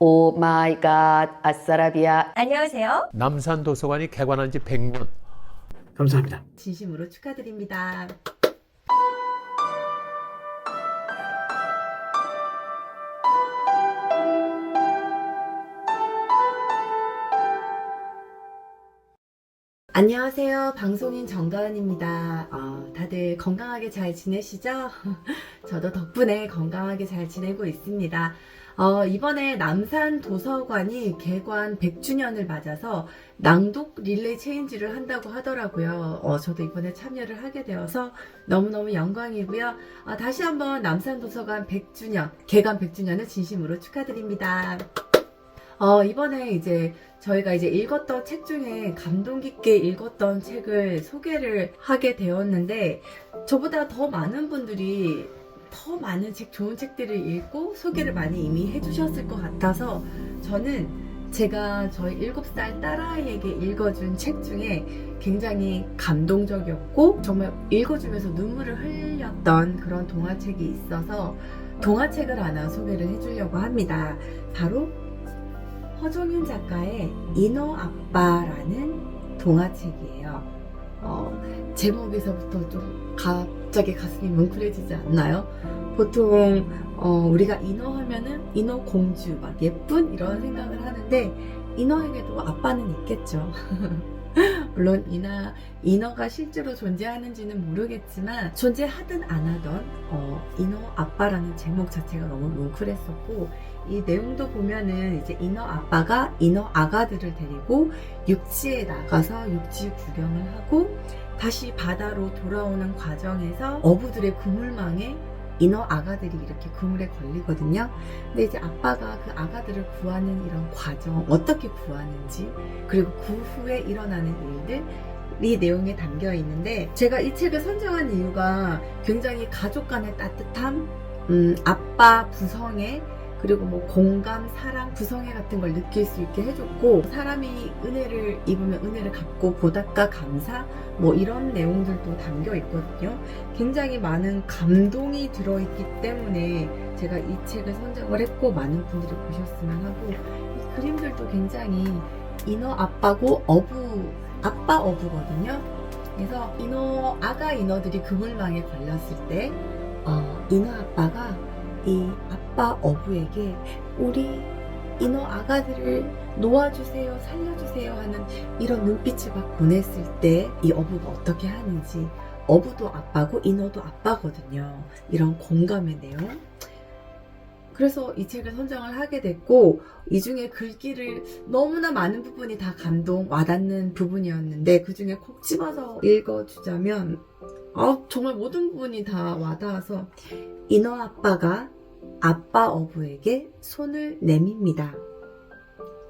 오 마이 갓, 아싸라비아. 안녕하세요. 남산도서관이 개관한 지 100년. 감사합니다. 진심으로 축하드립니다. 안녕하세요. 방송인 정가은입니다. 다들 건강하게 잘 지내시죠? 저도 덕분에 건강하게 잘 지내고 있습니다. 이번에 남산도서관이 개관 100주년을 맞아서 낭독 릴레이 체인지를 한다고 하더라고요. 저도 이번에 참여를 하게 되어서 너무너무 영광이고요. 다시 한번 남산도서관 100주년, 개관 100주년을 진심으로 축하드립니다. 이번에 이제 저희가 읽었던 책 중에 감동 깊게 읽었던 책을 소개를 하게 되었는데, 저보다 더 많은 분들이 더 많은 좋은 책들을 읽고 소개를 많이 이미 해주셨을 것 같아서, 저는 제가 저희 7살 딸아이에게 읽어준 책 중에 굉장히 감동적이었고 정말 읽어주면서 눈물을 흘렸던 그런 동화책이 있어서 동화책을 하나 소개를 해주려고 합니다. 바로 허종윤 작가의 인어 아빠라는 동화책이에요. 제목에서부터 좀 갑자기 가슴이 뭉클해지지 않나요? 보통 우리가 인어 하면은 인어 공주, 막 예쁜 이런 생각을 하는데, 인어에게도 아빠는 있겠죠. 물론 인어가 실제로 존재하는지는 모르겠지만, 존재하든 안 하던 인어 아빠라는 제목 자체가 너무 뭉클했었고, 이 내용도 보면은 이제 인어 아빠가 인어 아가들을 데리고 육지에 나가서 육지 구경을 하고 다시 바다로 돌아오는 과정에서 어부들의 그물망에 인어 아가들이 이렇게 그물에 걸리거든요. 근데 이제 아빠가 그 아가들을 구하는 이런 과정, 어떻게 구하는지, 그리고 그 후에 일어나는 일들, 이 내용에 담겨 있는데, 제가 이 책을 선정한 이유가 굉장히 가족 간의 따뜻함, 아빠 부성애, 그리고 뭐 공감, 사랑, 부성애 같은 걸 느낄 수 있게 해줬고, 사람이 은혜를 입으면 은혜를 갚고 보답과 감사, 뭐 이런 내용들도 담겨 있거든요. 굉장히 많은 감동이 들어있기 때문에 제가 이 책을 선정을 했고, 많은 분들이 보셨으면 하고, 이 그림들도 굉장히 인어 아빠고 아빠 어부거든요. 그래서 아가 인어들이 그물망에 걸렸을 때 인어 아빠가 이 아빠 어부에게 우리 인어 아가들을 놓아주세요, 살려주세요 하는 이런 눈빛을 막 보냈을 때 이 어부가 어떻게 하는지, 어부도 아빠고 인어도 아빠거든요. 이런 공감의 내용. 그래서 이 책을 선정을 하게 됐고, 이 중에 글귀를 너무나 많은 부분이 다 감동, 와닿는 부분이었는데, 그 중에 콕 집어서 읽어주자면 정말 모든 부분이 다 와닿아서, 인어 아빠가 아빠 어부에게 손을 내밉니다.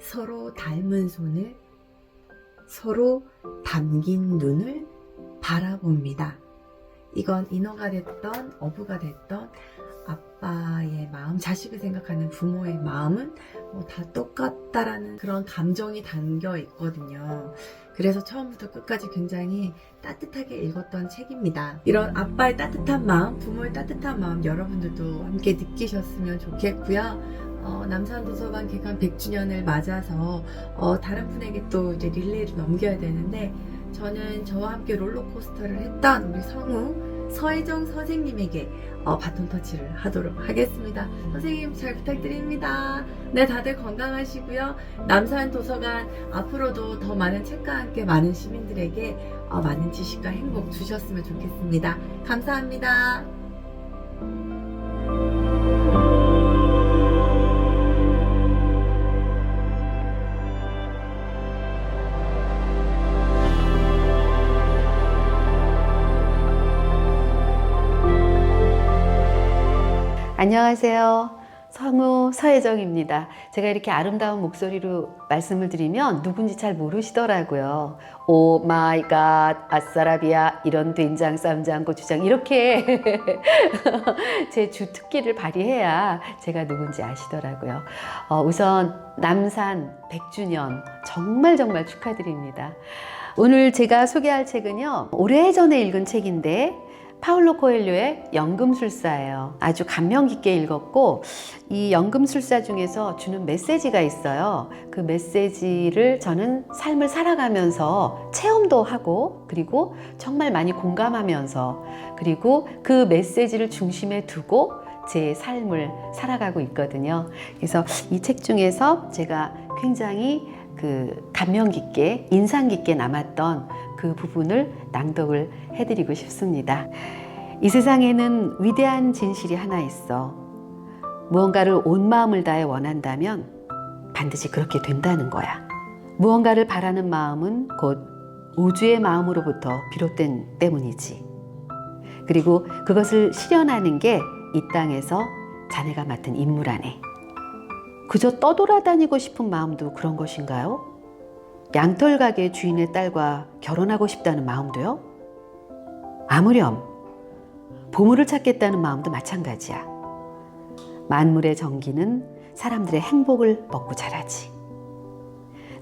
서로 닮은 손을, 서로 담긴 눈을 바라봅니다. 이건 인어가 됐던 어부가 됐던 아빠의 마음, 자식을 생각하는 부모의 마음은 다 똑같다라는 그런 감정이 담겨 있거든요. 그래서 처음부터 끝까지 굉장히 따뜻하게 읽었던 책입니다. 이런 아빠의 따뜻한 마음, 부모의 따뜻한 마음 여러분들도 함께 느끼셨으면 좋겠고요. 남산도서관 개관 100주년을 맞아서 다른 분에게 또 이제 릴레이를 넘겨야 되는데, 저는 저와 함께 롤러코스터를 했던 우리 성우 서혜정 선생님에게 바톤 터치를 하도록 하겠습니다. 선생님 잘 부탁드립니다. 네, 다들 건강하시고요. 남산도서관 앞으로도 더 많은 책과 함께 많은 시민들에게 많은 지식과 행복 주셨으면 좋겠습니다. 감사합니다. 안녕하세요. 성우 서혜정입니다. 제가 이렇게 아름다운 목소리로 말씀을 드리면 누군지 잘 모르시더라고요. 오 마이 갓, 아싸라비아, 이런 된장, 쌈장, 고추장, 이렇게 제 주특기를 발휘해야 제가 누군지 아시더라고요. 우선 남산 100주년 정말 축하드립니다. 오늘 제가 소개할 책은요, 오래전에 읽은 책인데 파울로 코엘료의 연금술사예요. 아주 감명 깊게 읽었고 이 연금술사 중에서 주는 메시지가 있어요. 그 메시지를 저는 삶을 살아가면서 체험도 하고 그리고 정말 많이 공감하면서 그리고 그 메시지를 중심에 두고 제 삶을 살아가고 있거든요. 그래서 이 책 중에서 제가 굉장히 감명 깊게 인상 깊게 남았던 그 부분을 낭독을 해드리고 싶습니다. 이 세상에는 위대한 진실이 하나 있어. 무언가를 온 마음을 다해 원한다면 반드시 그렇게 된다는 거야. 무언가를 바라는 마음은 곧 우주의 마음으로부터 비롯된 때문이지. 그리고 그것을 실현하는 게 이 땅에서 자네가 맡은 임무라네. 그저 떠돌아다니고 싶은 마음도 그런 것인가요? 양털 가게 주인의 딸과 결혼하고 싶다는 마음도요? 아무렴 보물을 찾겠다는 마음도 마찬가지야. 만물의 정기는 사람들의 행복을 먹고 자라지.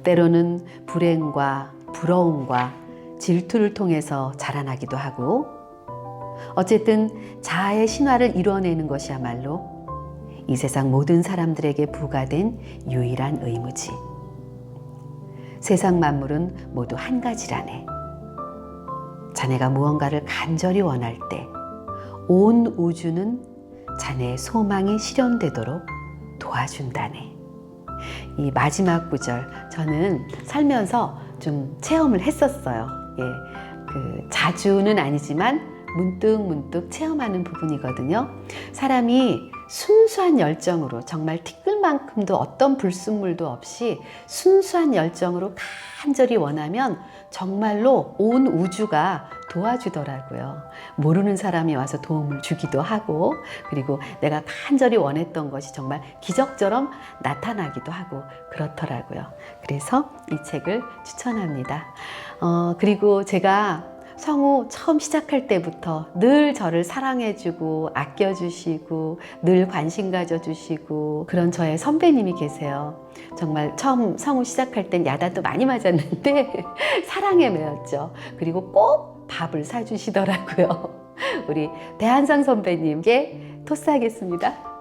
때로는 불행과 부러움과 질투를 통해서 자라나기도 하고 어쨌든 자아의 신화를 이루어내는 것이야말로 이 세상 모든 사람들에게 부과된 유일한 의무지. 세상 만물은 모두 한 가지라네. 자네가 무언가를 간절히 원할 때 온 우주는 자네의 소망이 실현되도록 도와준다네. 이 마지막 구절 저는 살면서 좀 체험을 했었어요. 자주는 아니지만 문득 체험하는 부분이거든요. 사람이 순수한 열정으로 정말 티끌만큼도 어떤 불순물도 없이 순수한 열정으로 간절히 원하면 정말로 온 우주가 도와주더라고요. 모르는 사람이 와서 도움을 주기도 하고 그리고 내가 간절히 원했던 것이 정말 기적처럼 나타나기도 하고 그렇더라고요. 그래서 이 책을 추천합니다. 그리고 제가 성우 처음 시작할 때부터 늘 저를 사랑해주고 아껴주시고 늘 관심 가져주시고 그런 저의 선배님이 계세요. 정말 처음 성우 시작할 땐 야단도 많이 맞았는데 사랑에 매였죠. 그리고 꼭 밥을 사주시더라고요. 우리 배한상 선배님께 토스하겠습니다.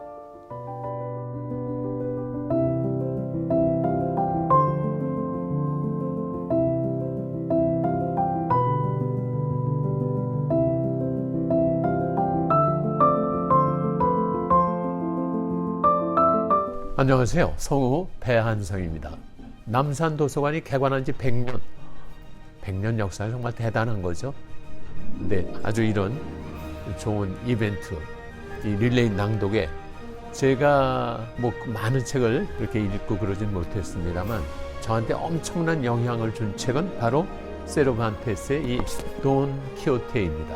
안녕하세요. 성우 배한성입니다. 남산도서관이 개관한 지 100년. 100년 역사는 정말 대단한 거죠. 근데 아주 이런 좋은 이벤트, 이 릴레이 낭독에 제가 많은 책을 그렇게 읽고 그러진 못했습니다만 저한테 엄청난 영향을 준 책은 바로 세르반테스의 이 돈 키호테입니다.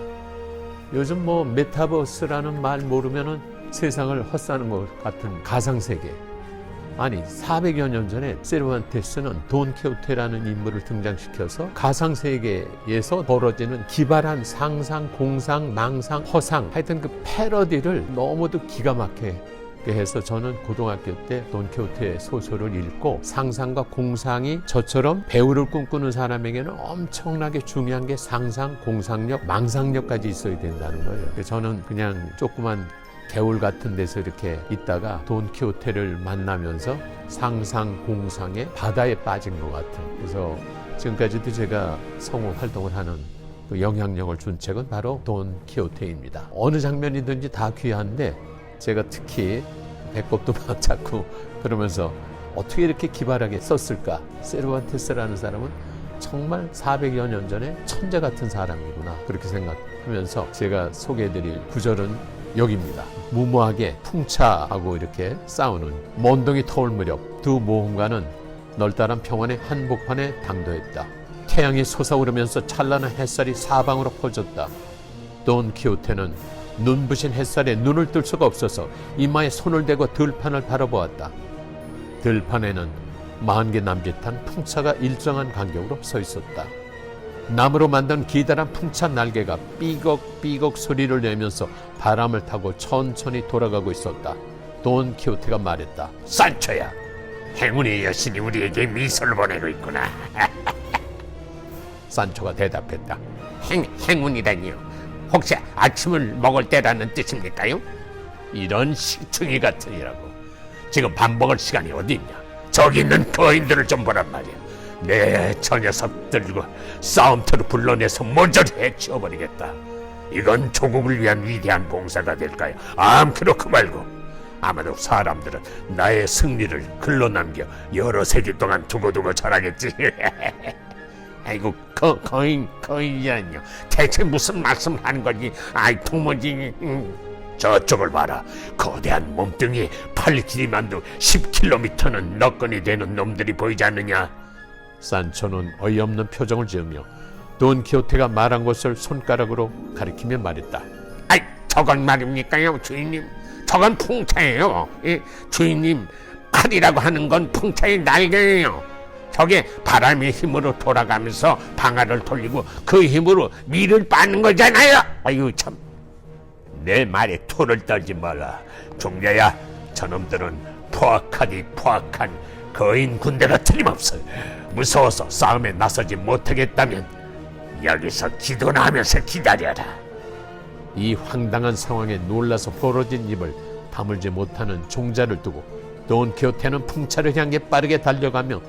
요즘 메타버스라는 말 모르면은 세상을 헛사는 것 같은 가상세계. 아니 400여 년 전에 세르반테스는 돈 키호테라는 인물을 등장시켜서 가상세계에서 벌어지는 기발한 상상, 공상, 망상, 허상 하여튼 그 패러디를 너무도 기가 막히게 해서 저는 고등학교 때 돈 키호테 소설을 읽고 상상과 공상이 저처럼 배우를 꿈꾸는 사람에게는 엄청나게 중요한 게 상상, 공상력, 망상력까지 있어야 된다는 거예요. 그래서 저는 그냥 조그만 개울 같은 데서 이렇게 있다가 돈 키호테를 만나면서 상상 공상의 바다에 빠진 것 같은. 그래서 지금까지도 제가 성우 활동을 하는 그 영향력을 준 책은 바로 돈 키호테입니다. 어느 장면이든지 다 귀한데 제가 특히 배꼽도 막 잡고 그러면서 어떻게 이렇게 기발하게 썼을까. 세르반테스라는 사람은 정말 400여 년 전에 천재 같은 사람이구나 그렇게 생각하면서 제가 소개해드릴 구절은 여기입니다. 무모하게 풍차하고 이렇게 싸우는 먼동이 터올 무렵 두 모험가는 널따란 평원의 한복판에 당도했다. 태양이 솟아오르면서 찬란한 햇살이 사방으로 퍼졌다. 돈 키호테는 눈부신 햇살에 눈을 뜰 수가 없어서 이마에 손을 대고 들판을 바라보았다. 들판에는 40개 남짓한 풍차가 일정한 간격으로 서 있었다. 나무로 만든 기다란 풍차 날개가 삐걱삐걱 소리를 내면서 바람을 타고 천천히 돌아가고 있었다. 돈 키호테가 말했다. 산초야, 행운의 여신이 우리에게 미소를 보내고 있구나. 산초가 대답했다. 행운이라니요. 혹시 아침을 먹을 때라는 뜻입니까요? 이런 식충이 같으니라고. 지금 밥 먹을 시간이 어디 있냐? 저기 있는 거인들을 좀 보란 말이야. 저 녀석들과 싸움터로 불러내서 모조리 해치워버리겠다. 이건 조국을 위한 위대한 봉사가 될까요? 그렇고 말고. 아마도 사람들은 나의 승리를 글로 남겨 여러 세기 동안 두고두고 자라겠지. 아이고, 거인이라뇨. 대체 무슨 말씀 하는 거지? 도무지. 저쪽을 봐라. 거대한 몸뚱이 8길이만도 10km는 너끈이 되는 놈들이 보이지 않느냐? 산초는 어이없는 표정을 지으며 돈키호테가 말한 곳을 손가락으로 가리키며 말했다. 저건 말입니까요, 주인님? 저건 풍차예요. 주인님, 칼이라고 하는 건 풍차의 날개예요. 저게 바람의 힘으로 돌아가면서 방아를 돌리고 그 힘으로 밀을 빻는 거잖아요. 아유 참. 내 말에 토를 떨지 마라. 종려야, 저놈들은 포악한 거인 군대가 틀림없어. 무서워서 싸움에 나서지 못하겠다면 여기서 기도나 하면서 기다려라. 이 황당한 상황에 놀라서 벌어진 입을 다물지 못하는 종자를 두고 돈키호테는 풍차를 향해 빠르게 달려가며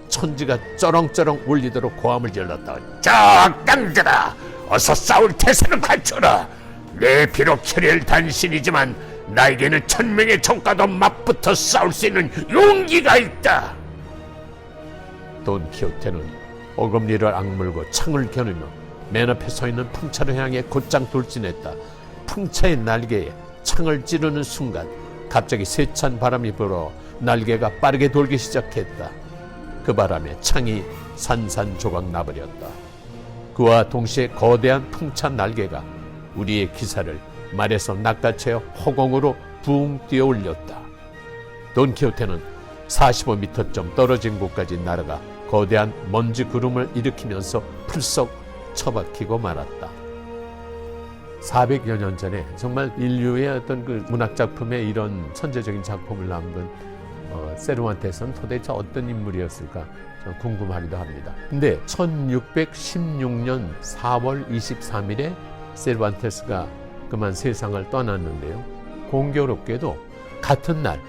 천지가 쩌렁쩌렁 울리도록 고함을 질렀다. 적당들아, 어서 싸울 태세를 갖춰라. 내 비록 혈혈 단신이지만 나에게는 1000명의 적과도 맞붙어 싸울 수 있는 용기가 있다. 돈키호테는 어금니를 악물고 창을 겨누며 맨 앞에 서 있는 풍차를 향해 곧장 돌진했다. 풍차의 날개에 창을 찌르는 순간 갑자기 세찬 바람이 불어 날개가 빠르게 돌기 시작했다. 그 바람에 창이 산산조각 나버렸다. 그와 동시에 거대한 풍차 날개가 우리의 기사를 말에서 낚아채어 허공으로 붕 뛰어 올렸다. 돈키호테는 45m쯤 떨어진 곳까지 날아가 거대한 먼지 구름을 일으키면서 풀썩 처박히고 말았다. 400여 년 전에 정말 인류의 어떤 그 문학작품에 이런 천재적인 작품을 남긴 세르반테스는 도대체 어떤 인물이었을까 좀 궁금하기도 합니다. 근데 1616년 4월 23일에 세르반테스가 그만 세상을 떠났는데요. 공교롭게도 같은 날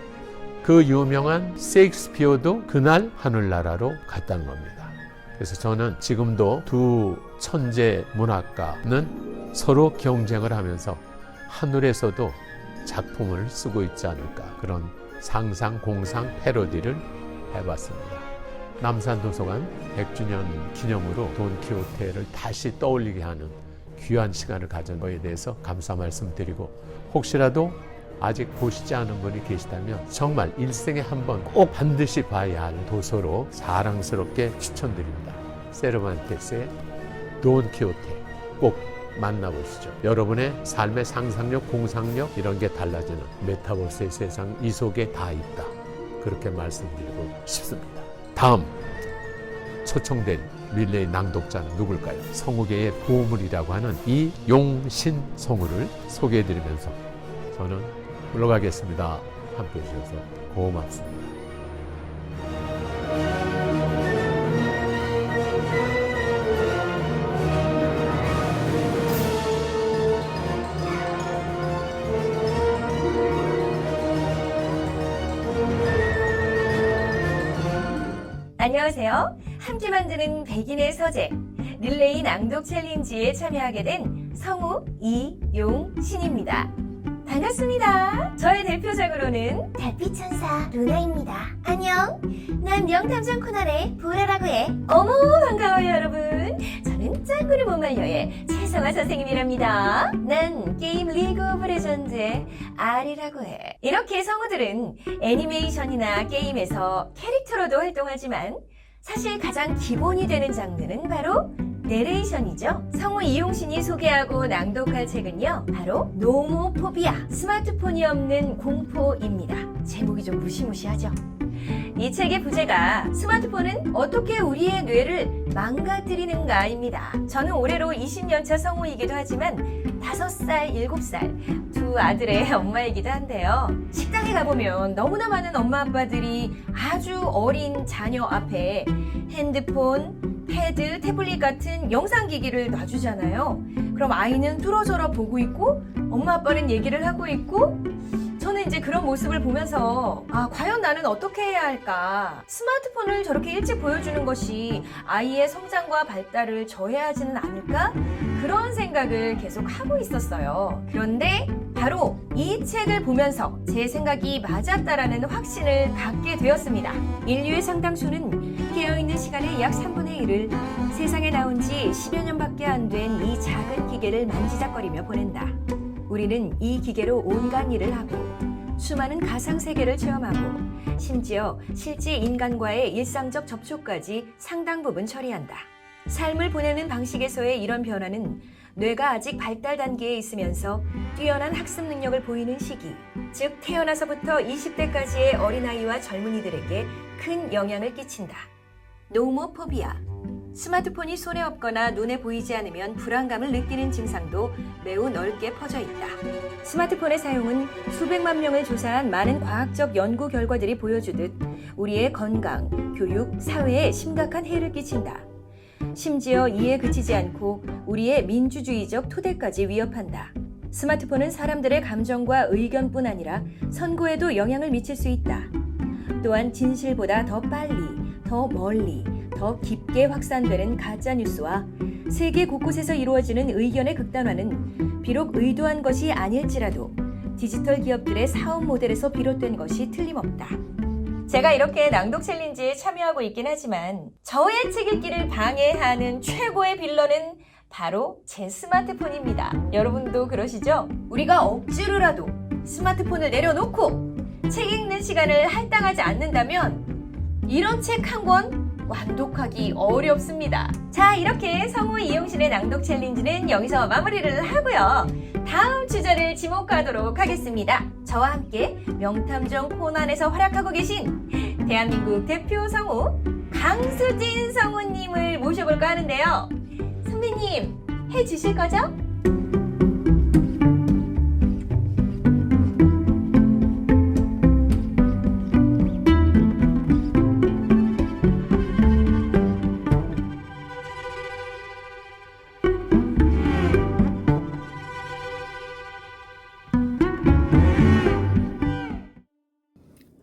그 유명한 셰익스피어도 그날 하늘나라로 갔다는 겁니다. 그래서 저는 지금도 두 천재 문학가는 서로 경쟁을 하면서 하늘에서도 작품을 쓰고 있지 않을까, 그런 상상, 공상, 패러디를 해봤습니다. 남산도서관 100주년 기념으로 돈키호테를 다시 떠올리게 하는 귀한 시간을 가진 거에 대해서 감사 말씀드리고, 혹시라도 아직 보시지 않은 분이 계시다면 정말 일생에 한 번 꼭 반드시 봐야 할 도서로 사랑스럽게 추천드립니다. 세르반테스의 돈키호테 꼭 만나보시죠. 여러분의 삶의 상상력, 공상력 이런 게 달라지는 메타버스의 세상 이 속에 다 있다. 그렇게 말씀드리고 싶습니다. 다음 초청된 릴레이 낭독자는 누굴까요? 성우계의 보물이라고 하는 이용신 성우를 소개해드리면서 저는 물러가겠습니다. 함께해 주셔서 고맙습니다. 안녕하세요. 함께 만드는 백인의 서재 릴레이 낭독 챌린지에 참여하게 된 성우 이용신입니다. 반갑습니다. 저의 대표작으로는 달빛천사 루나입니다. 안녕. 난 명탐정 코난의 보라라고 해. 어머 반가워요 여러분. 저는 짱구를 못 말려의 최성아 선생님이랍니다. 난 게임 리그 오브 레전드의 아리라고 해. 이렇게 성우들은 애니메이션이나 게임에서 캐릭터로도 활동하지만 사실 가장 기본이 되는 장르는 바로 내레이션이죠. 성우 이용신이 소개하고 낭독할 책은요, 바로 노모포비아, 스마트폰이 없는 공포입니다. 제목이 좀 무시무시하죠? 이 책의 부제가 스마트폰은 어떻게 우리의 뇌를 망가뜨리는가입니다. 저는 올해로 20년차 성우이기도 하지만 5살, 7살 두 아들의 엄마이기도 한데요. 식당에 가보면 너무나 많은 엄마 아빠들이 아주 어린 자녀 앞에 핸드폰, 패드, 태블릿 같은 영상기기를 놔주잖아요. 그럼 아이는 뚫어져라 보고 있고 엄마 아빠는 얘기를 하고 있고 저는 이제 그런 모습을 보면서 과연 나는 어떻게 해야 할까? 스마트폰을 저렇게 일찍 보여주는 것이 아이의 성장과 발달을 저해하지는 않을까? 그런 생각을 계속 하고 있었어요. 그런데 바로 이 책을 보면서 제 생각이 맞았다라는 확신을 갖게 되었습니다. 인류의 상당수는 깨어있는 시간의 약 3분의 1을 세상에 나온 지 10여 년밖에 안 된 이 작은 기계를 만지작거리며 보낸다. 우리는 이 기계로 온갖 일을 하고 수많은 가상세계를 체험하고 심지어 실제 인간과의 일상적 접촉까지 상당 부분 처리한다. 삶을 보내는 방식에서의 이런 변화는 뇌가 아직 발달 단계에 있으면서 뛰어난 학습 능력을 보이는 시기, 즉 태어나서부터 20대까지의 어린아이와 젊은이들에게 큰 영향을 끼친다. 노모포비아, 스마트폰이 손에 없거나 눈에 보이지 않으면 불안감을 느끼는 증상도 매우 넓게 퍼져 있다. 스마트폰의 사용은 수백만 명을 조사한 많은 과학적 연구 결과들이 보여주듯 우리의 건강, 교육, 사회에 심각한 해를 끼친다. 심지어 이에 그치지 않고 우리의 민주주의적 토대까지 위협한다. 스마트폰은 사람들의 감정과 의견뿐 아니라 선거에도 영향을 미칠 수 있다. 또한 진실보다 더 빨리, 더 멀리, 더 깊게 확산되는 가짜뉴스와 세계 곳곳에서 이루어지는 의견의 극단화는 비록 의도한 것이 아닐지라도 디지털 기업들의 사업 모델에서 비롯된 것이 틀림없다. 제가 이렇게 낭독 챌린지에 참여하고 있긴 하지만 저의 책 읽기를 방해하는 최고의 빌런은 바로 제 스마트폰입니다. 여러분도 그러시죠? 우리가 억지로라도 스마트폰을 내려놓고 책 읽는 시간을 할당하지 않는다면 이런 책 한 권 완독하기 어렵습니다. 자, 이렇게 성우 이용신의 낭독 챌린지는 여기서 마무리를 하고요. 다음 주제를 지목하도록 하겠습니다. 저와 함께 명탐정 코난에서 활약하고 계신 대한민국 대표 성우 강수진 성우님을 모셔볼까 하는데요. 선배님, 해주실 거죠?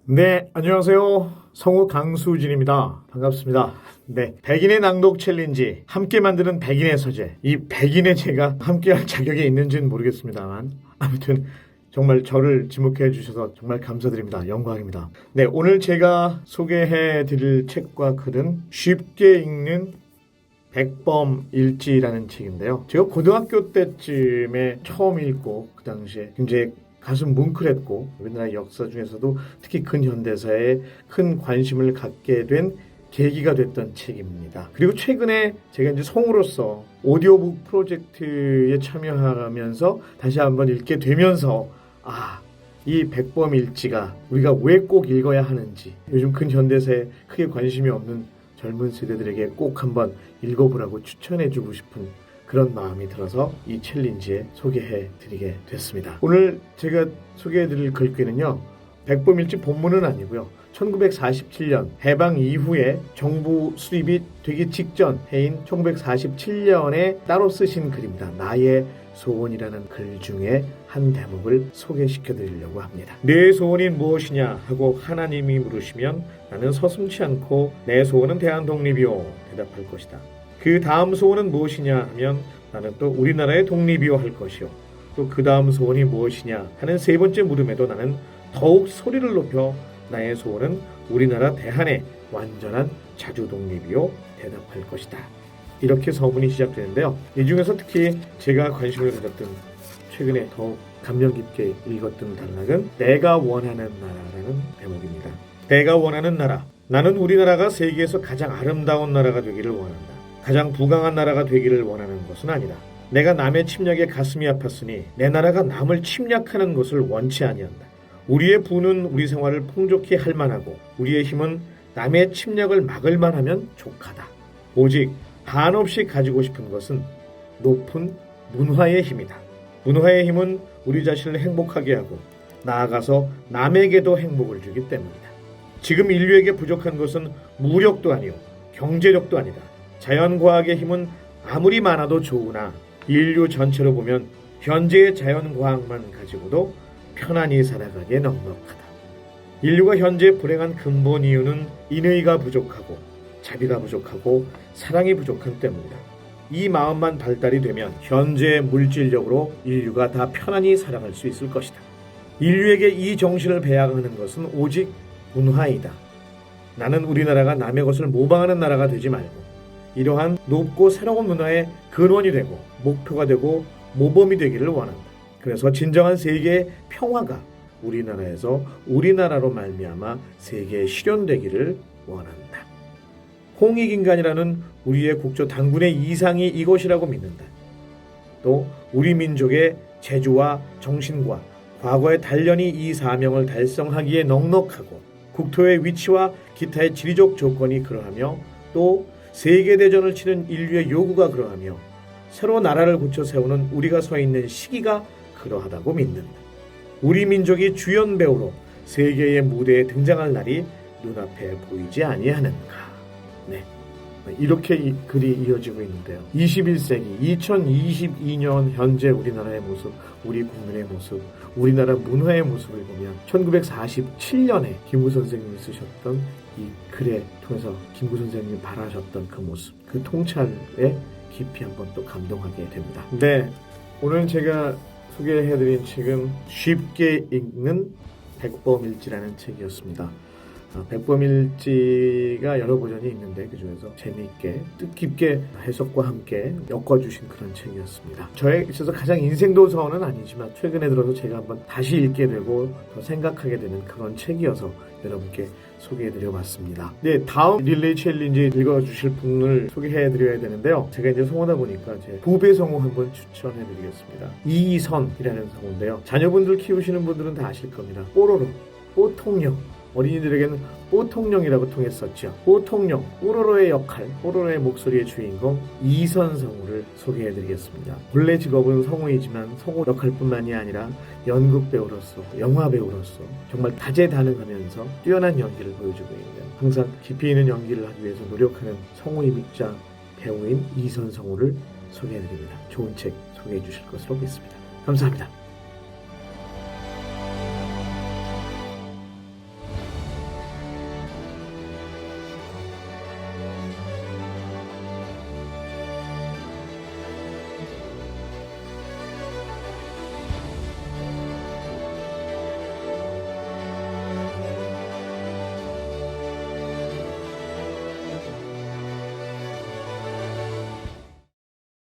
네, 안녕하세요. 성우 강수진입니다. 반갑습니다. 네, 백인의 낭독 챌린지, 함께 만드는 백인의 서재. 이 백인의 제가 함께할 자격이 있는지는 모르겠습니다만 아무튼 정말 저를 지목해 주셔서 정말 감사드립니다. 영광입니다. 네, 오늘 제가 소개해 드릴 책과 글은 쉽게 읽는 백범일지라는 책인데요. 제가 고등학교 때쯤에 처음 읽고 그 당시에 굉장히 가슴 뭉클했고 우리나라 역사 중에서도 특히 근현대사에 큰 관심을 갖게 된 계기가 됐던 책입니다. 그리고 최근에 제가 이제 성우로서 오디오북 프로젝트에 참여하면서 다시 한번 읽게 되면서 이 백범일지가 우리가 왜 꼭 읽어야 하는지, 요즘 근현대사에 크게 관심이 없는 젊은 세대들에게 꼭 한번 읽어보라고 추천해주고 싶은 그런 마음이 들어서 이 챌린지에 소개해드리게 됐습니다. 오늘 제가 소개해드릴 글귀는요, 백범일지 본문은 아니고요, 1947년 해방 이후에 정부 수립이 되기 직전 해인 1947년에 따로 쓰신 글입니다. 나의 소원이라는 글 중에 한 대목을 소개시켜드리려고 합니다. 내 소원이 무엇이냐 하고 하나님이 물으시면 나는 서슴지 않고 내 소원은 대한독립이요 대답할 것이다. 그 다음 소원은 무엇이냐 하면 나는 또 우리나라의 독립이요 할 것이요. 또 그 다음 소원이 무엇이냐 하는 세 번째 물음에도 나는 더욱 소리를 높여 나의 소원은 우리나라 대한의 완전한 자주 독립이요 대답할 것이다. 이렇게 서문이 시작되는데요. 이 중에서 특히 제가 관심을 가졌던, 최근에 더욱 감명 깊게 읽었던 단락은 내가 원하는 나라라는 대목입니다. 내가 원하는 나라. 나는 우리나라가 세계에서 가장 아름다운 나라가 되기를 원한다. 가장 부강한 나라가 되기를 원하는 것은 아니다. 내가 남의 침략에 가슴이 아팠으니 내 나라가 남을 침략하는 것을 원치 아니한다. 우리의 부는 우리 생활을 풍족히 할 만하고 우리의 힘은 남의 침략을 막을 만하면 족하다. 오직 한없이 가지고 싶은 것은 높은 문화의 힘이다. 문화의 힘은 우리 자신을 행복하게 하고 나아가서 남에게도 행복을 주기 때문이다. 지금 인류에게 부족한 것은 무력도 아니요 경제력도 아니다. 자연과학의 힘은 아무리 많아도 좋으나 인류 전체로 보면 현재의 자연과학만 가지고도 편안히 살아가기에 넉넉하다. 인류가 현재 불행한 근본 이유는 인의가 부족하고 자비가 부족하고 사랑이 부족한 때문이다. 이 마음만 발달이 되면 현재 물질력으로 인류가 다 편안히 살아갈 수 있을 것이다. 인류에게 이 정신을 배양하는 것은 오직 문화이다. 나는 우리나라가 남의 것을 모방하는 나라가 되지 말고 이러한 높고 새로운 문화의 근원이 되고 목표가 되고 모범이 되기를 원한다. 그래서 진정한 세계의 평화가 우리나라에서 우리나라로 말미암아 세계에 실현되기를 원한다. 홍익인간이라는 우리의 국조 단군의 이상이 이것이라고 믿는다. 또 우리 민족의 재주와 정신과 과거의 단련이 이 사명을 달성하기에 넉넉하고 국토의 위치와 기타의 지리적 조건이 그러하며 또 세계대전을 치는 인류의 요구가 그러하며 새로 나라를 고쳐 세우는 우리가 서 있는 시기가 그러하다고 믿는다. 우리 민족이 주연 배우로 세계의 무대에 등장할 날이 눈앞에 보이지 아니하는가. 네. 이렇게 이 글이 이어지고 있는데요. 21세기 2022년 현재 우리나라의 모습, 우리 국민의 모습, 우리나라 문화의 모습을 보면 1947년에 김구 선생님이 쓰셨던 이 글에 통해서 김구 선생님이 바라셨던 그 모습, 그 통찰에 깊이 한번 또 감동하게 됩니다. 네, 오늘 제가 소개해드린 책은 쉽게 읽는 백범일지라는 책이었습니다. 백범일지가 여러 버전이 있는데 그중에서 재미있게 뜻깊게 해석과 함께 엮어주신 그런 책이었습니다. 저에 있어서 가장 인생도서는 아니지만 최근에 들어서 제가 한번 다시 읽게 되고 더 생각하게 되는 그런 책이어서 여러분께 소개해드려봤습니다. 네, 다음 릴레이 챌린지 읽어주실 분을 소개해드려야 되는데요. 제가 이제 성우다 보니까 제 후배 성우 한번 추천해드리겠습니다. 이선이라는 성우인데요. 자녀분들 키우시는 분들은 다 아실 겁니다. 뽀로로, 뽀통령. 어린이들에게는 뽀통령이라고 통했었죠. 뽀통령, 뽀로로의 역할, 뽀로로의 목소리의 주인공 이선 성우를 소개해드리겠습니다. 본래 직업은 성우이지만 성우 역할뿐만이 아니라 연극 배우로서, 영화 배우로서 정말 다재다능하면서 뛰어난 연기를 보여주고 있는, 항상 깊이 있는 연기를 하기 위해서 노력하는 성우이자 배우인 이선 성우를 소개해드립니다. 좋은 책 소개해 주실 것으로 믿습니다. 감사합니다.